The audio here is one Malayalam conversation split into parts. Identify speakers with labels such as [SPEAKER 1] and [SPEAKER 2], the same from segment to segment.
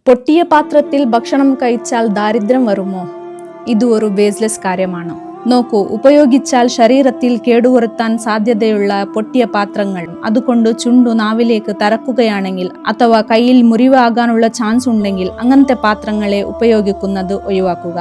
[SPEAKER 1] പൊട്ടിയ പാത്രത്തിൽ ഭക്ഷണം കഴിച്ചാൽ ദാരിദ്ര്യം വരുമോ? ഇത് ഒരു ബേസ്ലെസ് കാര്യമാണ്. നോക്കൂ, ഉപയോഗിച്ചാൽ ശരീരത്തിൽ കേടുവരുത്താൻ സാധ്യതയുള്ള പൊട്ടിയ പാത്രങ്ങൾ അതുകൊണ്ട് ചുണ്ടു നാവിലേക്ക് തറക്കുകയാണെങ്കിൽ അഥവാ കയ്യിൽ മുറിവാകാനുള്ള ചാൻസ് ഉണ്ടെങ്കിൽ അങ്ങനത്തെ പാത്രങ്ങളെ ഉപയോഗിക്കുന്നത് ഒഴിവാക്കുക.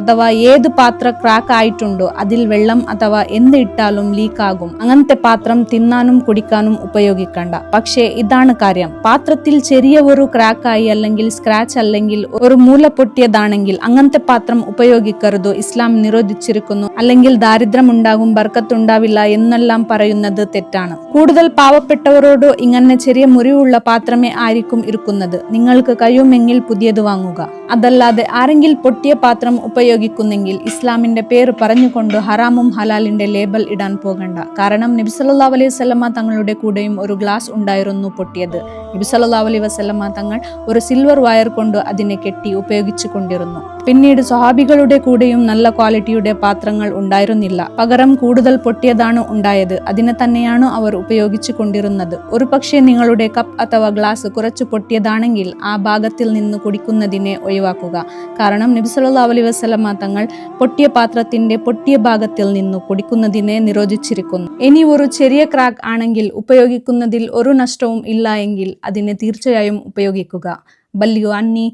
[SPEAKER 1] അഥവാ ഏത് പാത്രം ക്രാക്ക് ആയിട്ടുണ്ടോ അതിൽ വെള്ളം അഥവാ എന്ത് ഇട്ടാലും ലീക്കാകും. അങ്ങനത്തെ പാത്രം തിന്നാനും കുടിക്കാനും ഉപയോഗിക്കണ്ട. പക്ഷേ ഇതാണ് കാര്യം, പാത്രത്തിൽ ചെറിയ ഒരു ക്രാക്കായി അല്ലെങ്കിൽ സ്ക്രാച്ച് അല്ലെങ്കിൽ ഒരു മൂല പൊട്ടിയതാണെങ്കിൽ അങ്ങനത്തെ പാത്രം ഉപയോഗിക്കരുത്. ഇസ്ലാം നിരോധിച്ചിരിക്കുന്നു. അല്ലെങ്കിൽ ദാരിദ്ര്യം ഉണ്ടാകും, ബർക്കത്തുണ്ടാവില്ല എന്നെല്ലാം പറയുന്നത് തെറ്റാണ്. കൂടുതൽ പാവപ്പെട്ടവരോട് ഇങ്ങനെ ചെറിയ മുറിവുള്ള പാത്രമേ ആയിരിക്കും ഇരിക്കുന്നത്. നിങ്ങൾക്ക് കഴിയുമെങ്കിൽ പുതിയത് വാങ്ങുക. അതല്ലാതെ ആരെങ്കിലും പൊട്ടിയ പാത്രം ഉപയോഗിക്കുന്നെങ്കിൽ ഇസ്ലാമിന്റെ പേര് പറഞ്ഞുകൊണ്ട് ഹറാമും ഹലാലിന്റെ ലേബൽ ഇടാൻ പോകണ്ട. കാരണം നബി സല്ലല്ലാഹു അലൈഹി വസല്ലമ തങ്ങളുടെ കൂടെയും ഒരു ഗ്ലാസ് ഉണ്ടായിരുന്നു പൊട്ടിയത്. നബി സല്ലല്ലാഹു അലൈഹി വസല്ലമ തങ്ങൾ ഒരു സിൽവർ വയർ കൊണ്ട് അതിനെ കെട്ടി ഉപയോഗിച്ചു കൊണ്ടിരുന്നു. പിന്നീട് സ്വഹാബികളുടെ കൂടെയും നല്ല ക്വാളിറ്റിയുടെ പാത്രങ്ങൾ ഉണ്ടായിരുന്നില്ല, പകരം കൂടുതൽ പൊട്ടിയതാണ് ഉണ്ടായത്. അതിനെ തന്നെയാണ് അവർ ഉപയോഗിച്ചു കൊണ്ടിരുന്നത്. ഒരു പക്ഷേ നിങ്ങളുടെ കപ്പ് അഥവാ ഗ്ലാസ് കുറച്ച് പൊട്ടിയതാണെങ്കിൽ ആ ഭാഗത്തിൽ നിന്ന് കുടിക്കുന്നതിനെ ഒഴിവാക്കുക. കാരണം നബി സല്ലല്ലാഹു അലൈഹി വസല്ലമ തങ്ങൾ പൊട്ടിയ പാത്രത്തിന്റെ പൊട്ടിയ ഭാഗത്തിൽ നിന്ന് കുടിക്കുന്നതിനെ നിരോധിച്ചിരിക്കുന്നു. ഇനി ഒരു ചെറിയ ക്രാക്ക് ആണെങ്കിൽ ഉപയോഗിക്കുന്നതിൽ ഒരു നഷ്ടവും ഇല്ല എങ്കിൽ അതിനെ തീർച്ചയായും ഉപയോഗിക്കുക. ബല്ലിഗു അന്നി